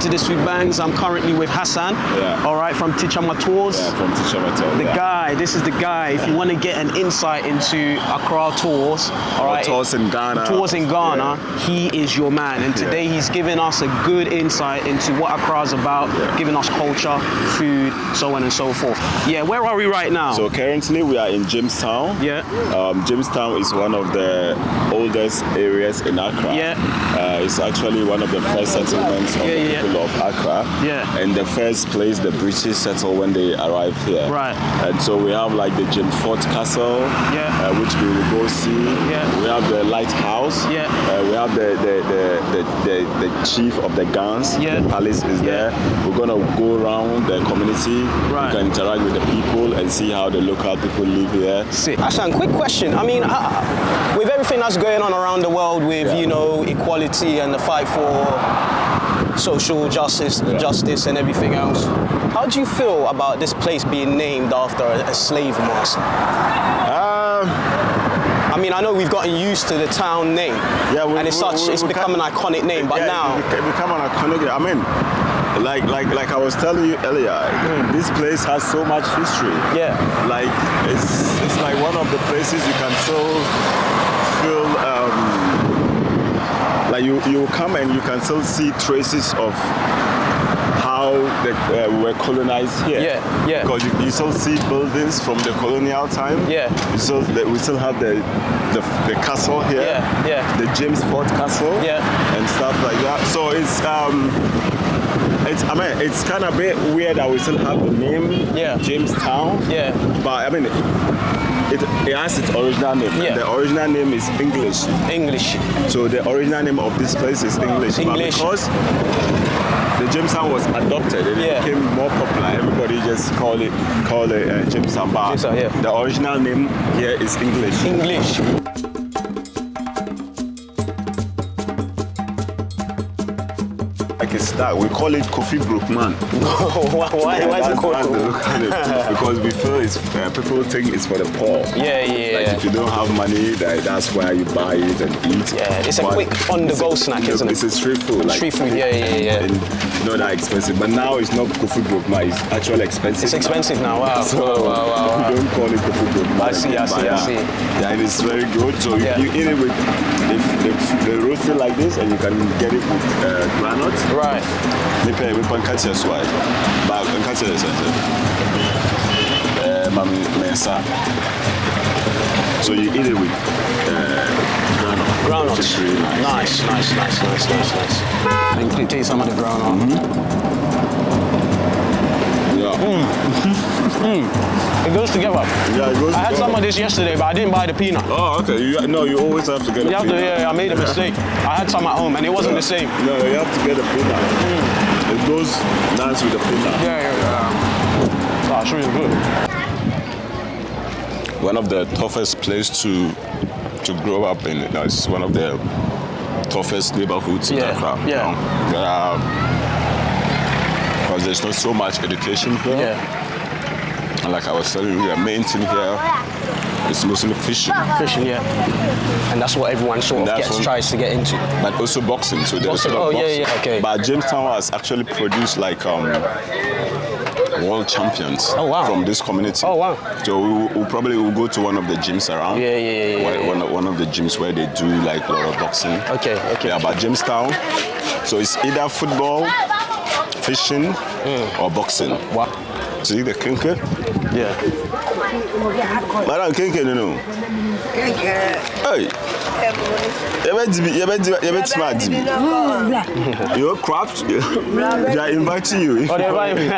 to Thisfoodbangz. I'm currently with Hassan. Yeah. All right, from Tichama Tours. Yeah, from Tichama Tours. The guy. This is the guy. If you want to get an insight into Accra tours, all right, tours in Ghana. Tours in Ghana. He is your man. And today he's giving us a good insight into what Accra is about, giving us culture, food, so on and so forth. Yeah. Where are we right now? So currently we are in Jamestown. Yeah. Jamestown is one of the oldest areas in Accra. Yeah. It's actually one of the first settlements of the people of Accra. Yeah. And the first place the British settled when they arrived here. Right. And so we have like the Jim Fort Castle, which we will go see. Yeah. We have the lighthouse. Yeah. We have the chief of the guns. Yeah. The palace is there. We're gonna go around the community. Right. We can interact with the people and see how the local people live here. Hassan, quick question. I mean, with everything that's going on around the world with, you know, equality and the fight for social justice and everything else, how do you feel about this place being named after a slave master? I mean, I know we've gotten used to the town name, and it's become an iconic name, but now... It become an iconic name. I mean, like I was telling you earlier, this place has so much history. Yeah. Like it's like one of the places you can still feel like you come and you can still see traces of how we were colonized here. Yeah, yeah. Because you still see buildings from the colonial time. Yeah. We still have the castle here. Yeah, yeah. The James Fort Castle. Yeah. And stuff like that. So it's it's kind of a bit weird that we still have the name Jamestown. Yeah. But I mean, it has its original name. Yeah. The original name is English. English. So the original name of this place is English. English. But because the Jamestown was adopted, it became more popular. Everybody just call it Jamestown. But the original name here is English. English. Like it's that we call it Coffee Brookman. Why is it called that? Because we feel it's people think it's for the poor. Like if you don't have money, that's why you buy it and eat. Yeah, it's a quick on-the-go snack, isn't it? It's a street food. Like, street food, and not that expensive. But now it's not Coffee Brookman. It's actually expensive. It's expensive now. Wow. So we don't call it Coffee Brookman. I see. Yeah, and it's very good. So you eat it with they roast it like this, and you can get it with granite. Right. We can catch your swag. But we can catch your mesa. So you eat it with granite. Which is really nice. Nice. And you can taste some of the granite. It goes together. Yeah, it goes together. I had some of this yesterday, but I didn't buy the peanut. Oh, okay. You always have to get a peanut. I made a mistake. I had some at home, and it wasn't the same. No, you have to get a peanut. It goes nice with the peanut. Yeah. Oh, it's really good. One of the toughest places to grow up in. It's one of the toughest neighborhoods in Accra. Because there's not so much education here. And like I was telling you, the main thing here is mostly fishing. Fishing, and that's what everyone tries to get into. But also boxing. So there's a lot of boxing. Okay. But Jamestown has actually produced like world champions from this community. Oh wow! So we probably will go to one of the gyms around. One of the gyms where they do like a lot of boxing. Okay. Yeah, but Jamestown. So it's either football, fishing, or boxing. Wow. See the kenkey? Yeah. Madam kenkey, no. Hey. You smart. You're craft. They are inviting you. Oh, they're inviting me.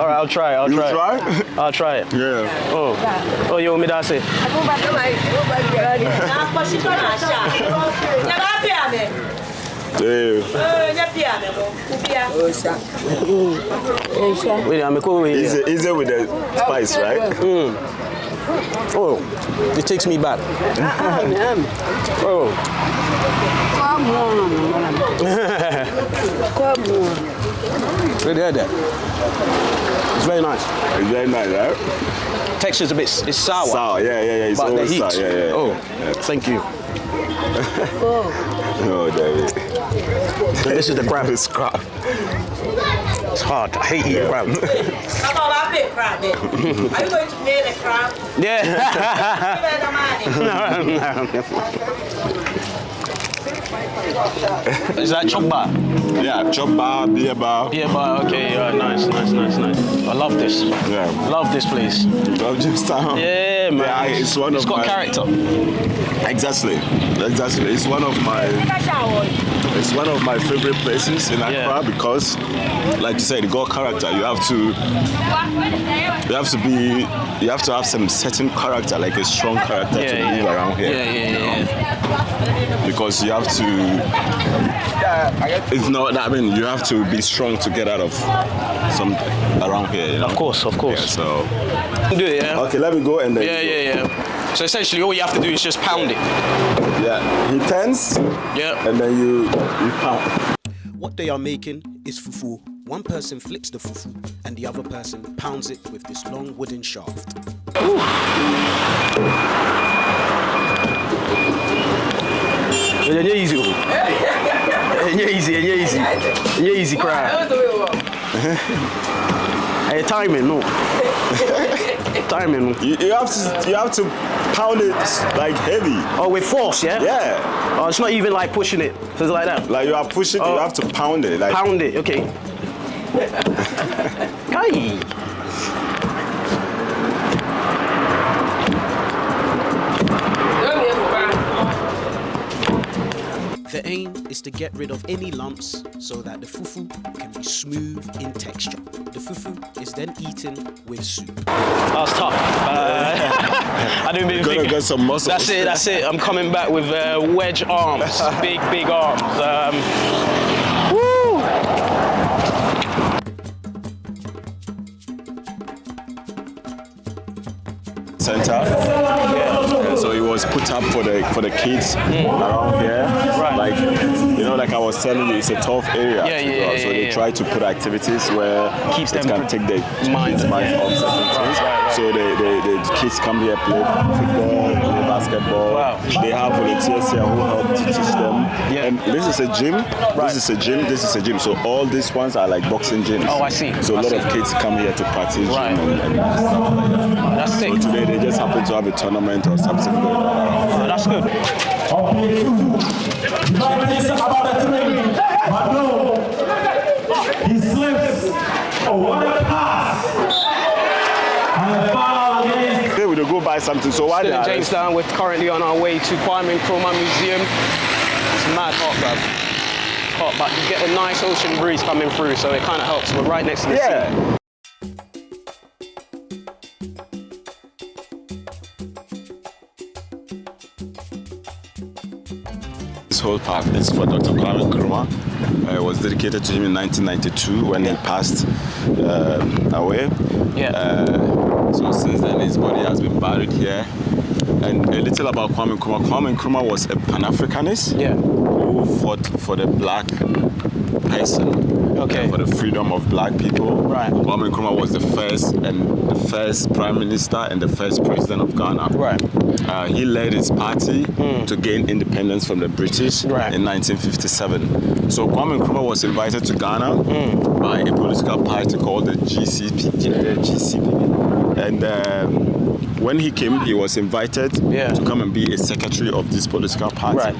All right, I'll try. You try? I'll try it. Yeah. Oh, you want me to say? Wait, I'm cool. Easy with the spice, right? Oh, it takes me back. Oh. Come on. Look at that. It's very nice. It's very nice, right? Texture's a bit, it's sour. Sour, yeah. It's but the heat. Sour, yeah. Oh, thank you. No, David. This is the crab. It's crab. It's hard. I hate eating crab. Are you going to pay the crab? Yeah. Is that chop bar? Yeah, chop bar, beer bar. Beer bar, okay, nice. I love this. Yeah. Love this place. Love Jamestown. Yeah, man. Yeah, it's one of It's got my, character. Exactly. It's one of my favorite places in Accra because, like you said, it got character. You have to have some certain character, like a strong character to live around here. Yeah. Because you have to. It's not. I mean, you have to be strong to get out of some around here. You know? Of course. Yeah, so. Do it, yeah. Okay, let me go and then. Yeah. So essentially, all you have to do is just pound it. Yeah, he turns. Yeah. And then you pound. What they are making is fufu. One person flips the fufu and the other person pounds it with this long wooden shaft. Easy crab. Hey, timing, no. Timing. You have to pound it like heavy. Oh, with force, yeah? Yeah. Oh, it's not even like pushing it. So it's like that. Like you are pushing, you have to pound it. Like Pound it, okay. Hey. The aim is to get rid of any lumps so that the fufu can be smooth in texture. The fufu is then eaten with soup. That was tough. I didn't even think. Get some muscles. That's it. I'm coming back with wedge arms, big arms. Woo! Center. So it was put up for the kids around here. Right. Like like I was telling you, it's a tough area. So they try to put activities where keeps them can take their mind off certain things. Right. So the kids come here, play football, play basketball. Wow. They have volunteers here who help to teach them. Yeah. And this is a gym. Right. This is a gym. This is a gym. So all these ones are like boxing gyms. Oh, I see. So a lot of kids come here to practice Right. gym and stuff like that. That's sick. So today they just happen to have a tournament or something going on. Oh, that's good. About the training, but no, he slips. Oh, what a pass! And a foul against. Okay, we'll go buy something. So why Still in not? Jamestown, we're currently on our way to Kwame Nkrumah Museum. It's mad hot, bruv. Hot, but you get a nice ocean breeze coming through, so it kind of helps. We're right next to the sea. This whole park is for Dr. Kwame Nkrumah. It was dedicated to him in 1992 when he passed away. So since then, his body has been buried here. And a little about Kwame Nkrumah. Kwame Nkrumah was a Pan-Africanist who fought for the black person, for the freedom of black people. Right. Kwame Nkrumah was the first prime minister and the first president of Ghana. Right. He led his party to gain independence from the British in 1957. So Kwame Nkrumah was invited to Ghana by a political party called the GCP. And when he came, he was invited to come and be a secretary of this political party. Right.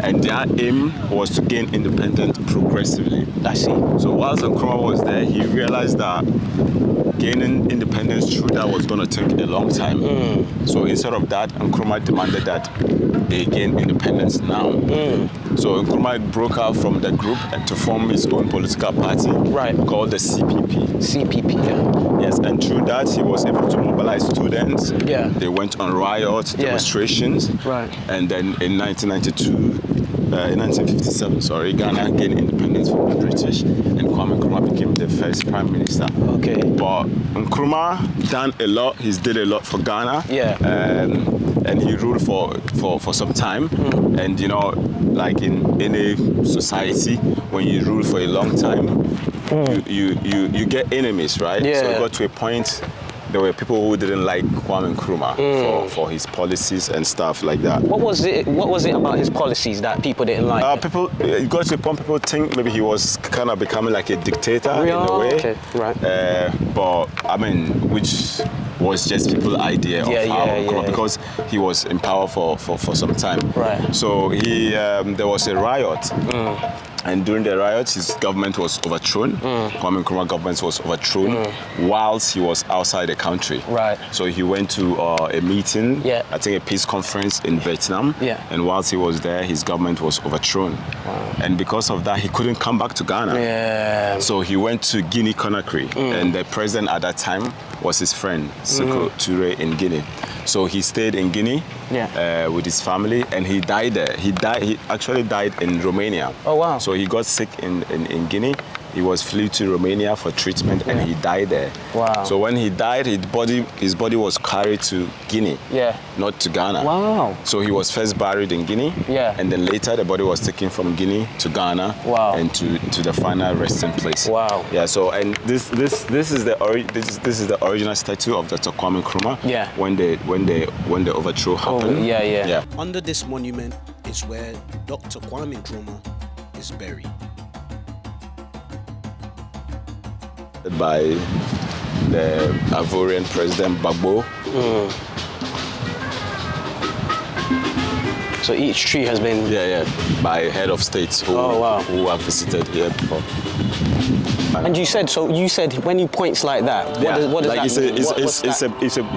And their aim was to gain independence progressively. I see. So whilst Nkrumah was there, he realized that gaining independence through that was going to take a long time. So instead of that, Nkrumah demanded that they gain independence now. So Nkrumah broke out from the group and to form his own political party called the CPP. Yes, and through that, he was able to mobilize students. They went on riots, demonstrations. And then in 1957, Ghana gained independence from the British, and Kwame Nkrumah became the first prime minister. But Nkrumah done a lot. He's did a lot for Ghana. And he ruled for some time. And like in any society, when you rule for a long time, you get enemies, right? So it got to a point there were people who didn't like Kwame Nkrumah for his policies and stuff like that. What was it about his policies that people didn't like? It got to the point people think maybe he was kind of becoming like a dictator in a way. Okay, right. But I mean, which was just people's idea of how Nkrumah, because he was in power for some time. Right. So there was a riot. And during the riots, his government was overthrown. Kwame Nkrumah government was overthrown whilst he was outside the country. Right. So he went to a meeting, I think a peace conference in Vietnam. Yeah. And whilst he was there, his government was overthrown. Wow. And because of that, he couldn't come back to Ghana. Yeah. So he went to Guinea-Conakry. And the president at that time was his friend, Sékou Touré, in Guinea. So he stayed in Guinea with his family, and he died there. He actually died in Romania. Oh, wow. So he got sick in Guinea. He was flew to Romania for treatment, and he died there. Wow. So when he died, his body was carried to Guinea, not to Ghana. Wow. So he was first buried in Guinea, and then later the body was taken from Guinea to Ghana, and to the final resting place. Wow. Yeah. So and this is the original statue of Dr. Kwame Nkrumah. Yeah. When the overthrow happened. Yeah. Under this monument is where Dr. Kwame Nkrumah is buried. By the Ivorian president Gbagbo. So each tree has been... by head of states who have visited here before. And you said when he points like that, what does like that mean?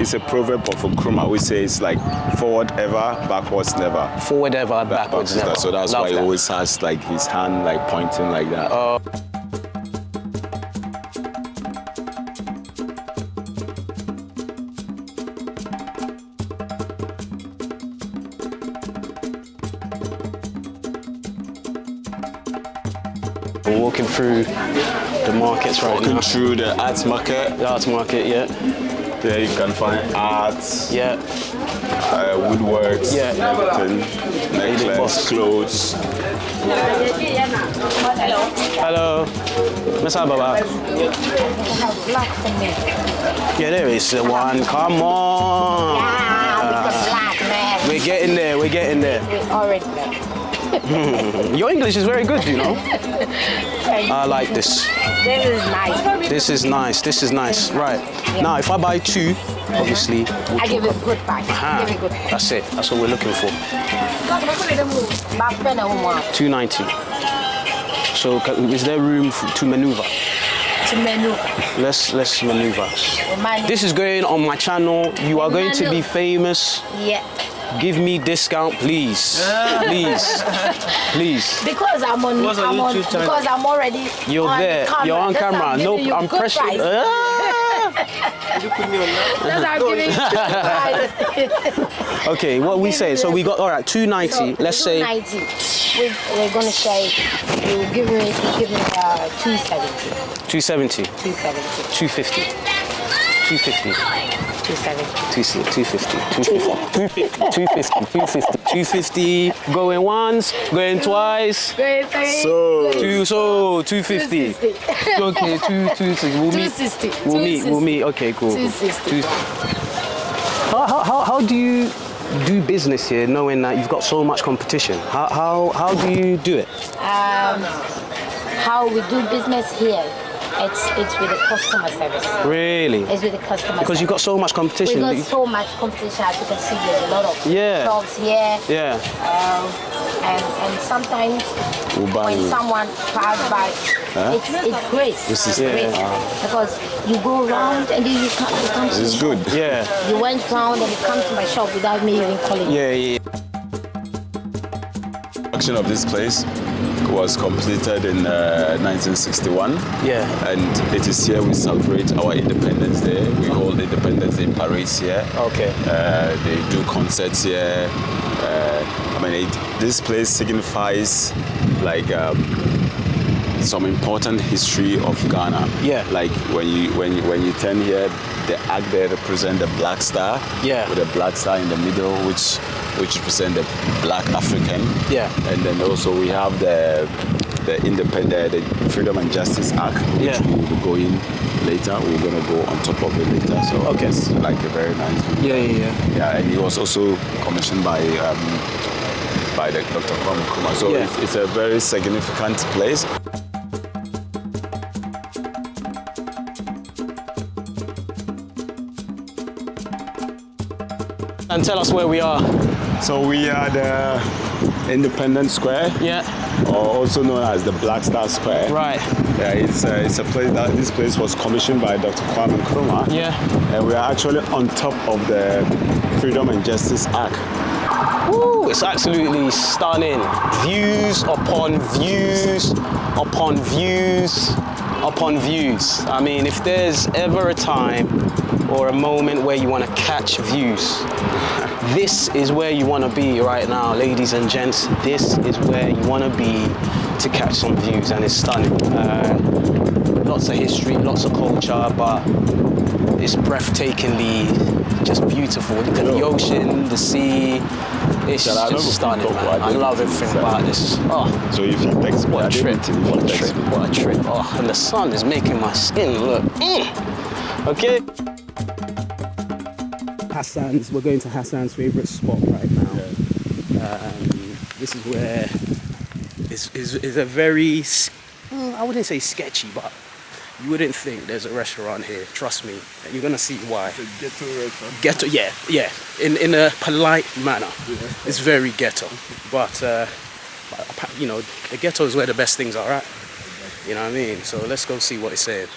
It's a proverb of Nkrumah. We say it's like forward ever, backwards never. Forward ever, backwards never. So that's why he always has like his hand like pointing like that. We're walking through the markets right now. Walking through the arts market. The arts market, There you can find arts. Woodworks. Everything. Necklace, clothes. Hello. Mr. Baba. Black for me. Yeah, there is the one. Come on. Black, man. We're getting there. We're already there. Your English is very good, you know. I like this. This is nice. This is nice. Right. Now, if I buy two, obviously... I give it a good price. Give it good price. That's it. That's what we're looking for. $2.90. So, is there room to maneuver? Let's maneuver. This is going on my channel. You are going to be famous. Yeah. Give me discount, please. Please. Because I'm already. You're on there. Camera. You're on camera. No, I'm pressing. Okay, what we say? So we got all right. $2.90. Let's say. We're gonna say you give me $2.70. $2.50. $2.50. Going once, going twice. So $2.50. Okay, We'll meet. Okay, cool. How do you do business here, knowing that you've got so much competition? How do you do it? How we do business here? It's with the customer service. Really? It's with the customer because you've got so much competition. We've got so much competition, as you can see, there's a lot of shops here. Yeah. And sometimes when someone passes by, it's great. This is great. Because you go around and then you come This is good. Yeah. You went round and you come to my shop without me even calling you. Yeah. Construction of this place was completed in 1961. Yeah. And it is here we celebrate our Independence Day. We hold Independence Day parades here. Okay. They do concerts here. This place signifies like some important history of Ghana. Yeah. Like when you turn here, the arc there represent the black star. Yeah. With a black star in the middle, which represent the black African. Yeah. And then also we have the the Freedom and Justice Act, which we will be going later. We're gonna go on top of it later. So it's like a very nice video. Yeah, and he was also commissioned by the Dr. Kwame Nkrumah. So it's a very significant place. And tell us where we are. So we are the Independence Square. Or also known as the Black Star Square. Right. Yeah, it's a place this place was commissioned by Dr. Kwame Nkrumah. And we are actually on top of the Freedom and Justice Act. Ooh, it's absolutely stunning. Views upon views upon views upon views. I mean, if there's ever a time or a moment where you want to catch views, this is where you want to be right now, ladies and gents. This is where you want to be to catch some views, and it's stunning. Lots of history, lots of culture, but it's breathtakingly just beautiful. Look at the ocean, the sea. It's just stunning, man. I love everything about this. Oh, so if you text me, what a trip! What a trip! What a trip! Oh, and the sun is making my skin look. Okay. Hassan's. We're going to Hassan's favorite spot right now. This is where is a very, I wouldn't say sketchy, but you wouldn't think there's a restaurant here. Trust me, you're gonna see why. It's a ghetto restaurant. Ghetto, yeah. In a polite manner. It's very ghetto, but you know, the ghetto is where the best things are, right? You know what I mean? So let's go see what it's saying.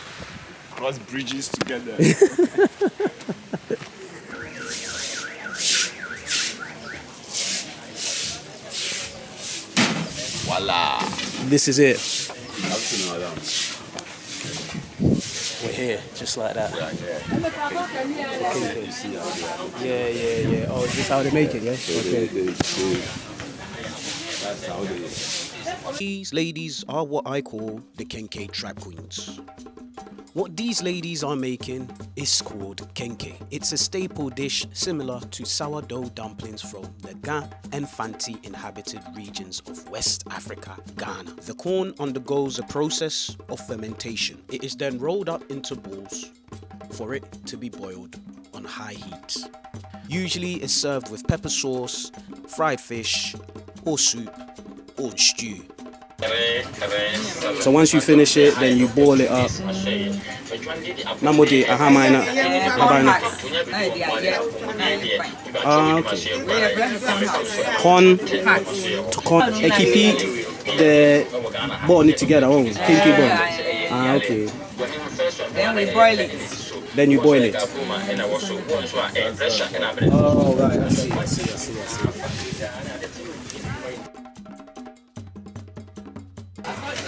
Cross bridges together. Voila. This is it. You have to know that. We're here, just like that. Yeah. Oh, is this how they make it, yeah? Okay. That's how they... These ladies are what I call the kenkey trap queens. What these ladies are making is called kenkey. It's a staple dish similar to sourdough dumplings from the Ga and Fanti inhabited regions of West Africa, Ghana. The corn undergoes a process of fermentation. It is then rolled up into balls for it to be boiled on high heat. Usually it's served with pepper sauce, fried fish, or soup, or stew. So once you finish it, then you boil it up. Namodi ahamaina. Corn, ekipi, the bone it together. Oh, kinky bone. Okay. Then we boil it. Then you boil it. Oh, right. I see.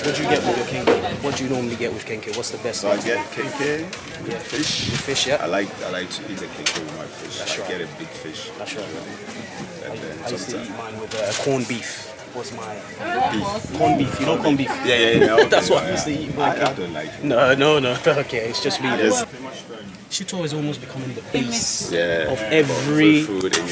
What do you get with your kenkey? What do you normally get with kenkey? What's the best? So I get kenkey, fish. With fish, yeah. I like to eat the kenkey with my fish. That's right. I get a big fish. That's right. And then I used to eat sometimes mine with corned beef. What's my beef. corned beef? You know corned beef? Yeah. That's what I used to eat. I don't like it. No. Okay, it's just me. Yes. Shito is almost becoming the base Yeah. of every food in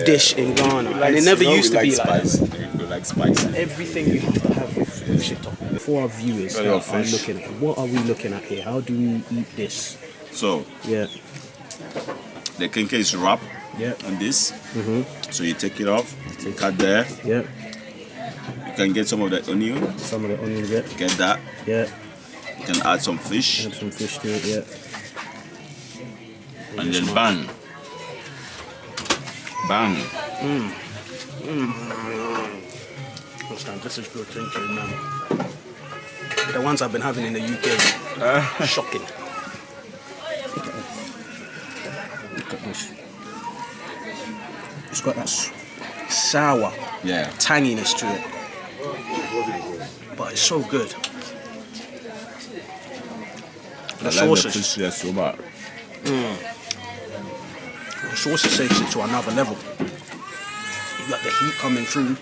dish in Ghana, and it never used to be spice. like that. We like spice. Everything you have to have with shito. For our viewers that are looking at, what are we looking at here? How do we eat this? So Yeah. the kenkey is wrapped on this. So you take it off, cut there. Yeah. You can get some of the onion. Some of the onions, yeah. Get that. Yeah. You can add some fish. Add some fish to it, yeah. And then bang. This is good thinking, man. The ones I've been having in the UK, shocking. Look at this. It's got that sour tanginess to it, but it's so good. The sauces. The fish here so much. The sauces takes it to another level. You got the heat coming through.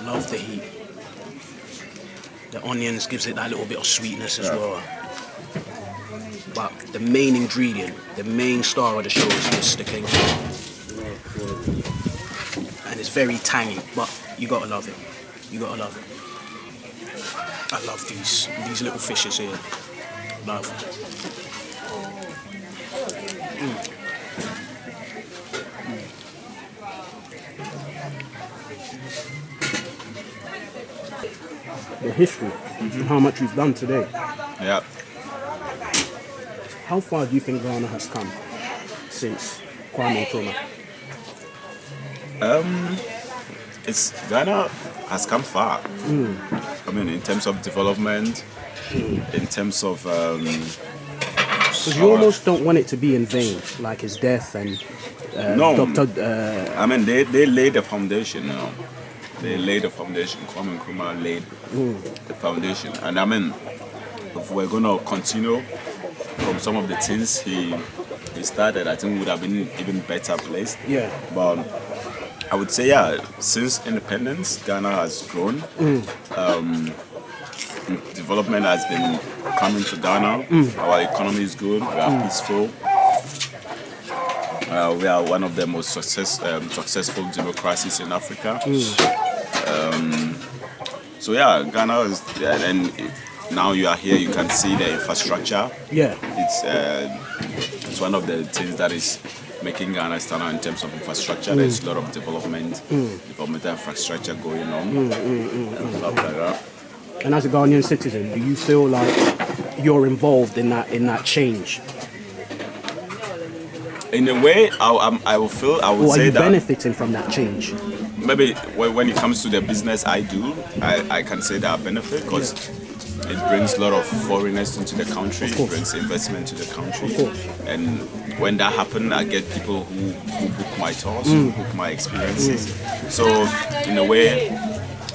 Love the heat. The onions gives it that little bit of sweetness as well. But the main ingredient, the main star of the show is just the kenkey. And it's very tangy, but you gotta love it. You gotta love it. I love these little fishes here. Love. The history and how much we've done today. Yeah. How far do you think Ghana has come since Kwame Nkrumah? Ghana has come far. I mean, in terms of development, in terms of. Because you almost don't want it to be in vain, like his death and no. Dr. I mean, they laid the foundation. You know, they laid the foundation. Kwame Nkrumah laid the foundation, and I mean, if we're gonna continue from some of the things he started, I think we would have been even better placed. Yeah. But I would say, yeah, since independence, Ghana has grown. Development has been coming to Ghana. Our economy is good. We are peaceful. We are one of the most successful democracies in Africa. So yeah, Ghana is, and now you are here. You can see the infrastructure. Yeah. It's one of the things that is making Ghana stand out in terms of infrastructure. There's a lot of developmental infrastructure going on, and stuff like that. And as a Ghanaian citizen, do you feel like you're involved in that change? In a way, I would say that. Or are you benefiting from that change? Maybe when it comes to the business I do, I can say that I benefit because it brings a lot of foreigners into the country, it brings investment to the country. And when that happens, I get people who book my tours, who book my experiences. So in a way,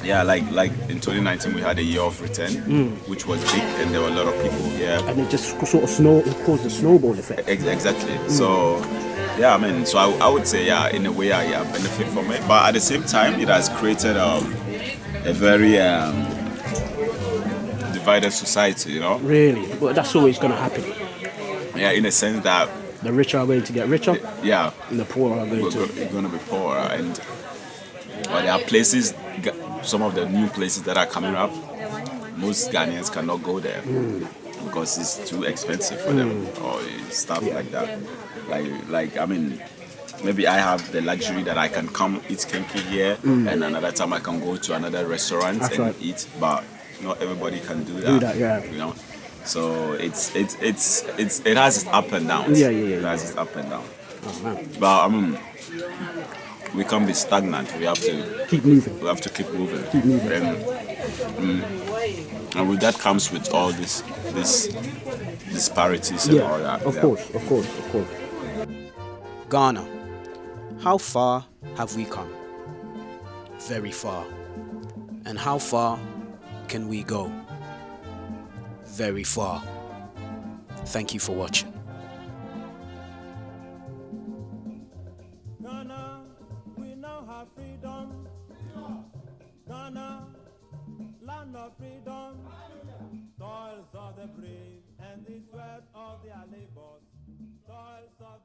yeah, like in 2019 we had a year of return, which was big, and there were a lot of people here. And it just sort of caused a snowball effect. Exactly. So, yeah, I mean, so I would say, yeah, in a way I benefit from it. But at the same time, it has created a very divided society, you know? Really? But that's always going to happen. Yeah, in a sense that... The rich are going to get richer. Yeah. And the poor are going to be poorer. And but there are places... Some of the new places that are coming up, most Ghanaians cannot go there because it's too expensive for them or stuff like that. Like I mean, maybe I have the luxury that I can come eat kenkey here, and another time I can go to another restaurant eat. But not everybody can do that. You know, so it has its up and downs. It has its up and downs. Oh, man. But I mean, we can't be stagnant. We have to keep moving. We have to keep moving. Keep moving. And with that comes with all this disparities and all that. Of course. Ghana, how far have we come? Very far. And how far can we go? Very far. Thank you for watching. Freedom, Ghana, land of freedom, toils of the brave and the sweat of their labors, toils of